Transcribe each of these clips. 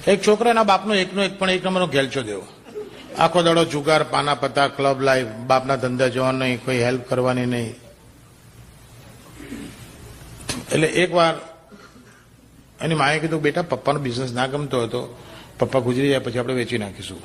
એક છોકરાના બાપનો એકનો એક પણ એક નંબરનો ઘેલચો દેવો. આખો દાડો જુગાર, પાના પત્તા, ક્લબ લાઈફ, બાપના ધંધા જોવાનું નહીં, કોઈ હેલ્પ કરવાની નહીં. એટલે એક વાર એની માએ કીધું, બેટા પપ્પાનો બિઝનેસ ના ગમતો હતો, પપ્પા ગુજરી જાય પછી આપણે વેચી નાખીશું.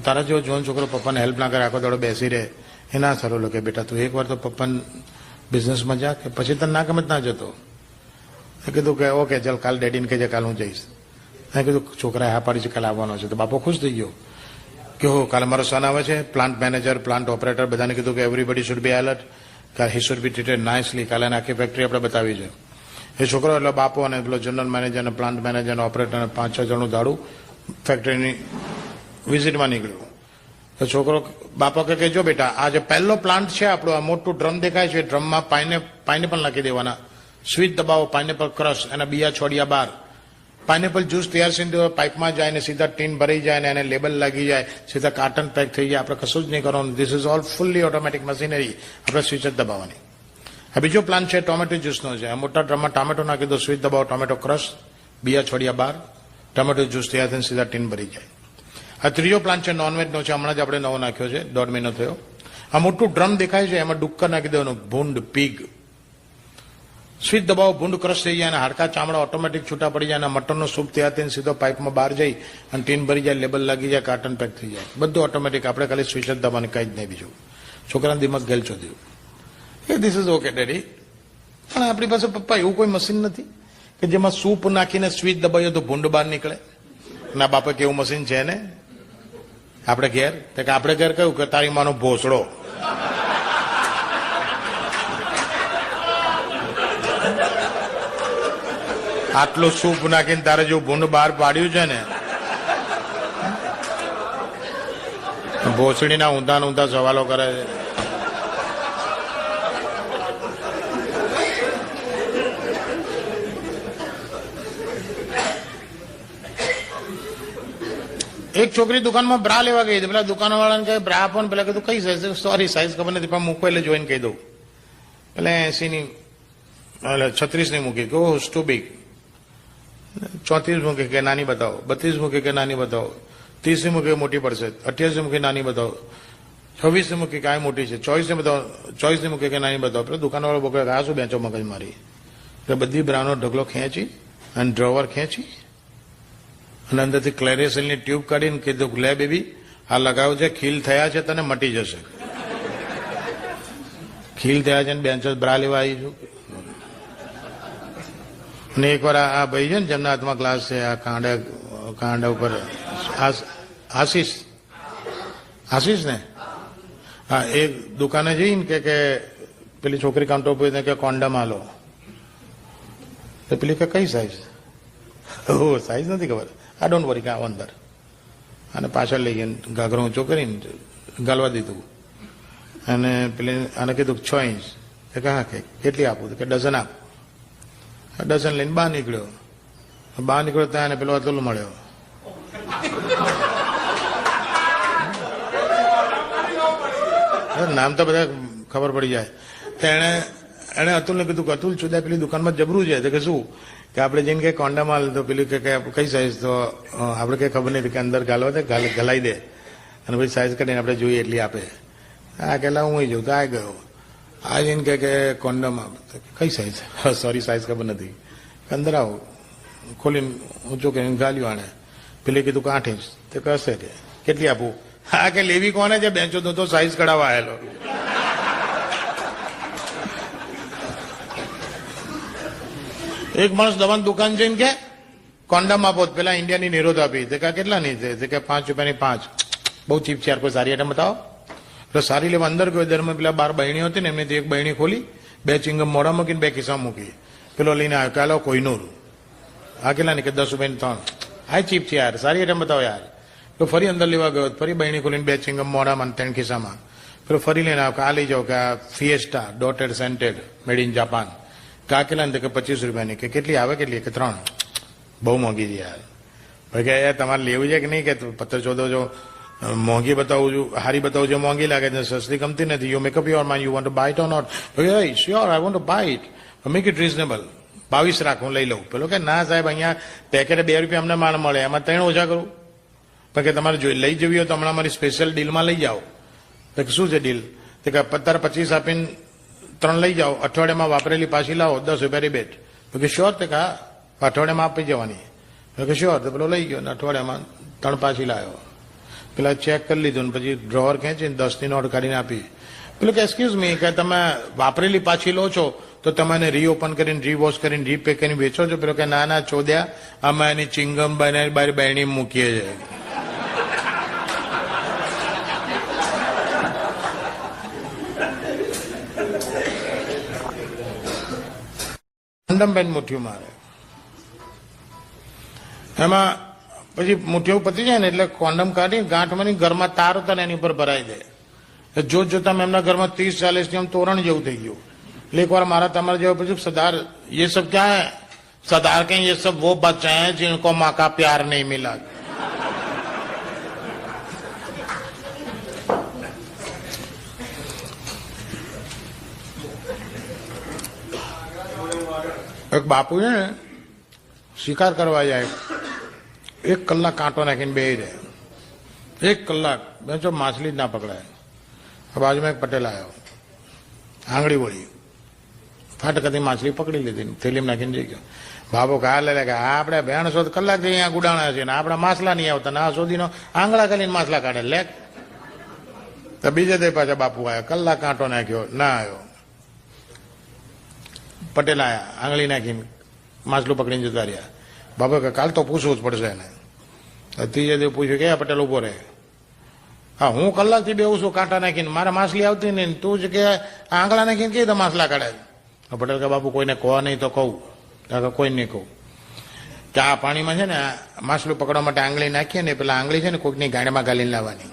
તારા જેવો જોન છોકરો પપ્પાને હેલ્પ ના કરે, આખો દાડો બેસી રહે, એ ના સારું લાગે. બેટા તું એક વાર તો પપ્પાને બિઝનેસમાં જા, કે પછી તને ના ગમે ના જતો. એ કીધું કે ઓકે ચાલ કાલ ડેડીને કહેજે કાલ હું જઈશ. મેં કીધું છોકરાએ હા પાડી છે કાલે આવવાનો છે. તો બાપો ખુશ થઈ ગયો કે હો કાલે મારો સન આવે છે, પ્લાન્ટ મેનેજર, પ્લાન્ટ ઓપરેટર, બધાને કીધું કે everybody should be alert, he should be treated nicely. કાલે આખી ફેક્ટરી આપણે બતાવી છે. એ છોકરો એટલે બાપો અને પેલો જનરલ મેનેજર અને પ્લાન્ટ મેનેજર અને ઓપરેટર અને 5-6 જણનું દાડું ફેક્ટરીની વિઝિટમાં નીકળ્યું. તો છોકરો બાપા કે જો બેટા આ જે પહેલો પ્લાન્ટ છે આપણો, આ મોટું ડ્રમ દેખાય છે, ડ્રમમાં પાઇનેપલ નાખી દેવાના, સ્વિચ દબાવો, પાઇનેપલ ક્રશ, એના બિયા છોડ્યા બહાર, પાઇનેપલ જ્યુસ તૈયાર છે, પાઇપમાં જાય ને સીધા ટીન ભરાઈ જાય ને એને લેબલ લાગી જાય, સીધા કાર્ટન પેક થઈ જાય, આપણે કશું જ નહીં કરવાનું. This is all fully automatic machinery, આપણે સ્વિચ જ દબાવવાની. આ બીજો પ્લાન છે ટોમેટો જ્યુસનો છે. આ મોટા ડ્રમમાં ટામેટો નાખી દો, સ્વિચ દબાવો, ટોમેટો ક્રશ, બિયા છોડ્યા બહાર, ટોમેટો જ્યુસ તૈયાર થઈને સીધા ટીન ભરી જાય. આ ત્રીજો પ્લાન છે નોનવેજનો છે, હમણાં જ આપણે નવો નાખ્યો છે, 1.5 મહિનો થયો. આ મોટું ડ્રમ દેખાય છે, એમાં ડુક્કર નાખી દેવાનું, ભૂંડ, પીગ, સ્વિચ દબાવો, ભૂંડ ક્રશ થઈ જાય અને હાડકા ચામડા ઓટોમેટિક છૂટા પડી જાય અને મટનનો સૂપ તૈયાર થઈને સીધો પાઇપમાં બહાર જઈ અને ટીન ભરી જાય, લેબલ લાગી જાય, કાર્ટન પેક થઈ જાય, બધું ઓટોમેટિક. આપણે ખાલી સ્વિચ જ દબાવવાની, કંઈ જ નહીં બીજું. છોકરાના દિમાગ ગેલચો થયું એ ધીસ ઇઝ ઓકે ડેડી, પણ આપણી પાસે પપ્પા એવું કોઈ મશીન નથી કે જેમાં સૂપ નાખીને સ્વિચ દબાવીએ તો ભૂંડ બહાર નીકળે. ના બાપા કેવું મશીન છે ને આપણે ઘેર? કે આપણે ઘેર કહ્યું કે તારી માનો ભોસડો. આટલું સૂપ નાખીને તારે જો ભૂંડ બહાર પાડ્યું છે ને, ભોસડીના ઊંધા ઊંધા સવાલો કરે છે. એક છોકરી દુકાનમાં બ્રા લેવા ગઈ હતી, પેલા દુકાનવાળાને કહે બ્રા આપો ને, પેલા કીધું કઈ સાઈઝ? સોરી સાઈઝ ખબર નથી પણ મૂકો એટલે જોઈને કહી દઉં. એટલે 80ની 36ની મૂકી કે ઓહ ટુ બિગ. 34 મૂકી કે નાની બતાવો, 32 મૂકી કે નાની બતાવો, 30 મૂકી મોટી પડશે, 28 મૂકી નાની બતાવો, 26 મૂકી કે આ મોટી છે, 24 બતાવો, 24 મૂકી કે નાની બતાવો. પેલો દુકાનવાળો બોલે આ શું બેંચો મગજ મારી. એટલે બધી બ્રાનો ઢગલો ખેંચી અને ડ્રોવર ખેંચી અને અંદરથી ક્લેરેસલની ટ્યુબ કાઢીને કીધું લે બેબી આ લગાવ છે, ખીલ થયા છે, તને મટી જશે. ખીલ થયા છે ને બેન્ચ બ્રા લેવા આવી છું. અને એકવાર આ ભાઈ છે ને જેમના હાથમાં ગ્લાસ છે, આ કાંડા ઉપર આશીષ ને, હા, એ દુકાને જઈને કે પેલી છોકરી કાઉન્ટર ઉપર કે કોન્ડમ આલો. તો પેલી કે કઈ સાઈઝ? ઓ સાઈઝ નથી ખબર, આ ડોન્ટ વરી કે આવો અંદર. અને પાછળ લઈ ગઈને ઘાઘરો ઊંચો કરીને ગાલવા દીધું. અને પેલી આને કીધું 6 ઇંચ. કે હા કે કેટલી આપું? કે ડઝન આપ. ડઝન લઈને બહાર નીકળ્યો. ત્યાં પેલો અતુલ મળ્યો. નામ તો બધા ખબર પડી જાય. તો એણે અતુલને કીધું કે અતુલ છુદા પેલી દુકાનમાં જબરું છે. તો કે શું? કે આપણે જઈને કે કોન્ડામાં તો પેલું કે કઈ સાઈઝ? તો આપણે કઈ ખબર નહીં કે અંદર ગાલવા દે, ગલાઈ દે અને પછી સાઈઝ કાઢીને આપણે જોઈએ એટલી આપે. આ કેલા હું જઉં તો આ ગયો. આ જઈને કે કોન્ડમ કઈ સાઈઝ? સોરી સાઈઝ ખબર નથી. અંદર આવો, ખોલીને ઊંચો કરીને ગાલ્યું આણે. પેલી કીધું કે 8 ઇંચ. તો કશે કે કેટલી આપું? હા કે લેવી કોને છે બેંચો તો સાઈઝ કઢાવવા આવેલો. એક માણસ દવાની દુકાન જઈને કે કોન્ડમ આપો. પેલા ઇન્ડિયાની નિરોધ આપી. તે કેટલાની છે? કે 5 રૂપિયાની 5. બહુ ચીપ છે યાર, કોઈ સારી આઈટમ બતાવો. એટલે સારી લેવા અંદર ગયો. દરમાં પેલા 12 બહેણીઓ હતી ને, એમની એક બહેણી ખોલી, 2 ચિંગમ મોડા મૂકીને 2 ખિસ્સા મૂકી. પેલો લઈને આવ્યો કે આલો કોઈનું. આ કેટલાની? કે 10 રૂપિયાની 3. આ ચીપ છે યાર, સારી આઈટમ બતાવો યાર. તો ફરી અંદર લેવા ગયો, ફરી બહેણી ખોલીને 2 ચિંગમ મોડામાં 3 ખિસ્સામાં. પેલો ફરી લઈને આવ્યો કે આ લઈ જાઓ કે આ Fiesta dotted scented made in Japan. કા કેટલા? કે 25 રૂપિયાની. કે કેટલી આવે? કેટલી? કે 3. બહુ મોંઘી છે યાર. ભાઈ કે યાર તમારે લેવું છે કે નહીં? કે પત્તર ચોદો જો મોંઘી બતાવું છું, હારી બતાવું છું, મોંઘી લાગે છે, સસ્તી ગમતી નથી. You make up your mind, you want to buy it or not? Sure I want to buy it, make it reasonable. 22 રાખ, હું લઈ લઉં. પેલો કે ના સાહેબ, અહીંયા પેકેટ 2 રૂપિયા અમને માલ મળે, એમાં 3 ઓછા કરું. પણ કે તમારે લઈ જવી હોય તો હમણાં મારી સ્પેશિયલ ડીલમાં લઈ જાઓ. તો કે શું છે ડીલ? તો કે 25 આપીને 3 લઈ જાઓ, અઠવાડિયામાં વાપરેલી પાછી લાવો, 10 રૂપિયા રિબેટ. તો કે શ્યોર? તે કે અઠવાડિયામાં આપી જવાની. તો કે શ્યોર. તો પેલો લઈ ગયો ને અઠવાડિયામાં 3 પાછી લાવ્યો. પેલા ચેક કરી લીધું ને પછી ડ્રોવર ખેંચીને 10ની નોટ કાઢીને આપી. પેલું કે એક્સક્યુઝ મી, કે તમે વાપરેલી પાછી લો છો તો તમે રીઓપન કરીને, રીવોશ કરીને, રીપેક કરીને વેચો છો? પેલો કે ના ના ચોદ્યા, અમે એની ચિંગમ બનાવી બાર બહેણી મૂકીએ છીએ. કોન્ડમ મુઠ્ઠીઓ મારે, એમાં પછી મુઠ્ઠીઓ પતી જાય ને એટલે કોન્ડમ કાઢી ગાંઠમાં ઘરમાં તાર હતા ને એની ઉપર ભરાઈ દે. જોત જોતા એમના ઘરમાં 30-40 જેમ તોરણ જેવું થઈ ગયું. એટલે એક વાર મારા તમારે જેવા પૂછ્યું, સરદાર ये सब क्या है? सरदार कहें ये सब वो बच्चे हैं जिनको माँ का प्यार नहीं मिला. એક બાપુ છે ને શિકાર કરવા જાય, 1 કલાક કાંટો નાખીને બેહી રહે. 1 કલાક જો માછલી જ ના પકડાય. બાજુમાં એક પટેલ આવ્યો, આંગળી વળી ફાટકથી માછલી પકડી લીધી, થેલીમાં નાખીને જઈ ગયો. બાબો કા લે કે આપણે 200 કલાક અહીંયા ગુડાણા છે ને આપણા માછલા નહીં આવતા ને આ સુધીનો આંગળા કરીને માછલા કાઢે લે. તો બીજે દે પાછા બાપુ આવ્યા, કલાક કાંટો નાખ્યો, ના આવ્યો. પટેલ આયા, આંગળી નાખીને માછલું પકડીને જતા રહ્યા. બાબા કે કાલ તો પૂછવું જ પડશે એને. ત્રીજે દિવસ પૂછ્યું કે પટેલ ઉભો રહે. હા, હું કલાકથી બેવું છું કાંટા નાખીને, મારે માછલી આવતી નહીં, તું જ કે આંગળા નાખીને કઈ તો માછલા કાઢે. પટેલ કે બાપુ કોઈને કહો નહીં તો કહું. કોઈ નહીં કહું કે આ પાણીમાં છે ને માછલું પકડવા માટે આંગળી નાખીએ ને પેલા આંગળી છે ને કોઈકની ગાડીમાં ગાલીને લાવવાની.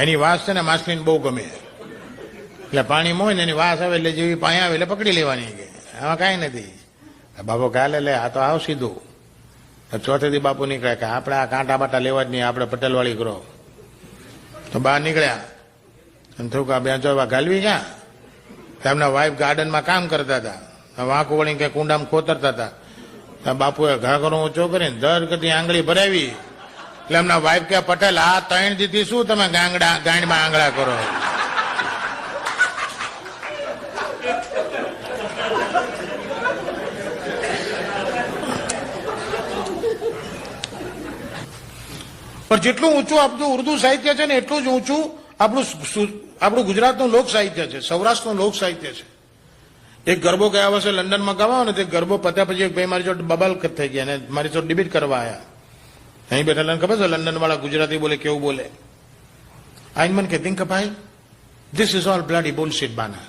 એની વાસ છે ને માછલીને બહુ ગમે, એટલે પાણીમાં હોય ને એની વાસ આવે એટલે જેવી પાણી આવે એટલે પકડી લેવાની. કે આમાં કાંઈ નથી. બાપુ કાલે લે આ તો આવ સીધું. ચોથે દી બાપુ નીકળ્યા કે આપણે આ કાંટા બાટા લેવા જ નહીં, આપણે પટેલવાળી કરો. તો બહાર નીકળ્યા અને થયું કે બે જો ગાલવી ક્યાં? એમના વાઇફ ગાર્ડનમાં કામ કરતા હતા, વાંકું વળી કે કુંડામાં ખોતરતા હતા. બાપુએ ઘાઘરો ઊંચો કરીને દર કદી આંગળી ભરાવી. એટલે એમના વાઇફ કે પટેલ આ 3 દીથી શું તમે ગાંડમાં આંગળા કરો? પણ જેટલું ઊંચું આપણું ઉર્દુ સાહિત્ય છે ને એટલું જ ઊંચું આપણું ગુજરાતનું લોક સાહિત્ય છે, સૌરાષ્ટ્રનું લોક સાહિત્ય છે. એક ગરબો ગયા વર્ષે લંડનમાં ગવાયો ને તે ગરબો પત્યા પછી એક ભાઈ મારી જોડે બબાલ થઈ ગયા અને મારી જોડે ડિબેટ કરવા આવ્યા. અહીં બેઠેલા ખબર છે લંડન વાળા ગુજરાતી બોલે કેવું બોલે? આઈને મને કહેતી કે ભાઈ this is all bloody bullshit બાના.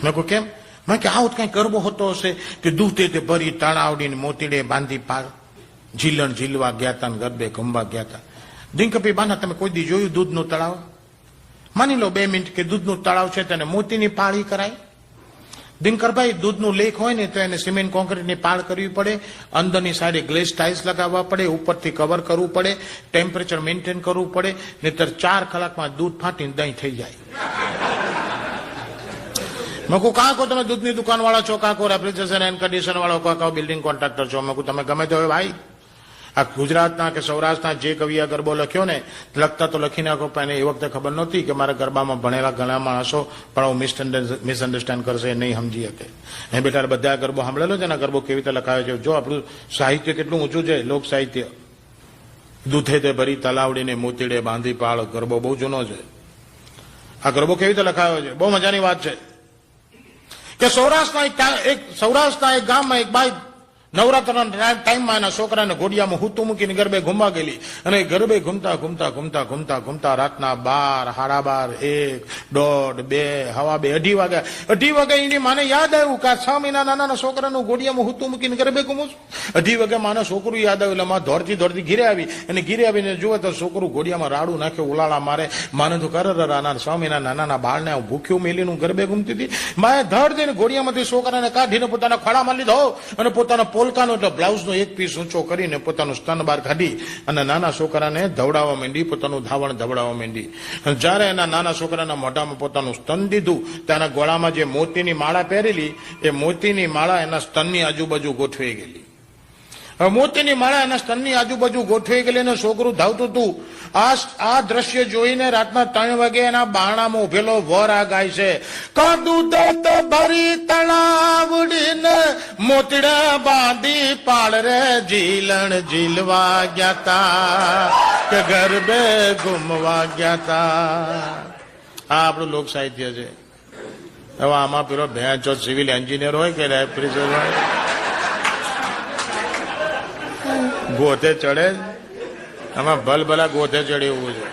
મેં કહું કેમ? મેં કે આવું કઈ ગરબો હોતો હશે કે દૂધે તે ભરી તણાવડીને મોતીડે બાંધી પાર ઝીલણ ઝીલવા ગયા હતા ને ગરબે ગમવા ગયા હતા. દિનકપી બાના તમે કોઈ દી જોયું દૂધનું તળાવ? માની લો 2 મિનિટ કે દૂધનું તળાવ છે તેને મોતીની પાળી કરાય. દિનકરભાઈ દૂધનું લેક હોય ને તો એને સિમેન્ટ કોન્ક્રીટની પાળ કરવી પડે, અંદરની સાઈડે ગ્લેસ ટાઇલ્સ લગાવવા પડે, ઉપરથી કવર કરવું પડે, ટેમ્પરેચર મેન્ટેન કરવું પડે, નહીતર 4 કલાકમાં દૂધ ફાટીને દહીં થઈ જાય. મેં કહું કાં કહો તમે દૂધની દુકાન વાળા છો, કાં કહો રેફ્રિજરેશન એન્ડ કન્ડિશન વાળો, કાં કહો બિલ્ડિંગ કોન્ટ્રાક્ટર છો. મેં કહું તમે ગમે તે હોય ભાઈ, આ ગુજરાતના કે સૌરાષ્ટ્રના જે કવિએ ગરબો લખ્યો ને લખતા તો લખી નાખો, પણ એ વખતે ખબર નહોતી કે મારા ગરબામાં ભણેલા ઘણા માણસો પણ હું મિસઅન્ડરસ્ટેન્ડ કરશે, નહીં સમજી શકે. એ બેઠા બધા ગરબો સાંભળેલો છે ને, ગરબો કેવી રીતે લખાયો છે. જો આપણું સાહિત્ય કેટલું ઊંચું છે, લોક સાહિત્ય. દૂધે તે ભરી તલાવડીને મોતીડે બાંધી પાળ, ગરબો બહુ જૂનો છે. આ ગરબો કેવી રીતે લખાયો છે, બહુ મજાની વાત છે કે સૌરાષ્ટ્રના એક ગામમાં એક બાઈ નવરાત્રના ટાઈમમાં એના છોકરાને ઘોડિયામાં હુતું મૂકીને ગરબે ઘૂમવા ગયેલી અને ગરબે ઘૂમતા ઘૂમતા ઘૂમતા ઘૂમતા ઘૂમતા રાતના 12, 12:30, 1:30, 2, 2:30, 2:30 વાગે એની માને યાદ આવ્યું કે 6 મહિના નાના છોકરાનું ઘોડિયામાં હુતું મૂકીને ગરબે ઘૂમું છું. 2:30 વાગે માને છોકરું યાદ આવ્યું એટલે માં દોડતી ઘીરે આવી અને ઘીરે આવીને જુએ તો છોકરું ઘોડિયામાં રાડું નાખ્યો, ઉલાળા મારે. માને તો નાના 6 મહિના નાના બાળને ભૂખ્યું મેલીનું ગરબે ઘૂમતી હતી. માએ ધડ દઈને ઘોડિયામાંથી છોકરાને કાઢીને પોતાના ખોળામાં લીધો અને પોતાના પોલકાનો એટલે બ્લાઉઝનો એક પીસ ઊંચો કરીને પોતાનું સ્તન બહાર કાઢી અને નાના છોકરાને ધવડાવવા માંડી, પોતાનું ધાવણ ધવડાવવા માંડી. જ્યારે એના નાના છોકરાના મોઢામાં પોતાનું સ્તન દીધું, તેના ગળામાં જે મોતીની માળા પહેરેલી, એ મોતીની માળા એના સ્તનની આજુબાજુ ગોઠવાઈ ગયેલી. હવે મોતીની માળા એના સ્તનની આજુબાજુ ગોઠવાઈ ગયેલી અને છોકરું ધાવતું હતું. આ દ્રશ્ય જોઈને રાતના 3 વાગે એના બારણામાં ઉભેલો વર આ ગાય છે, કાદુ દત ભરી તળાવડીને મોતીડા બાંધી પાળ રે જીલણ ઝીલવા ગયા તા કે ગરબે ઘૂમવા ગયા તા. આ આપણું લોક સાહિત્ય છે. હવે આમાં પેલો ભેંચો સિવિલ એન્જિનિયર હોય કે રેફ્રિજરેટર હોય, ગોથે ચડે, આમાં ભલભલા ગોથે ચડે એવું છે.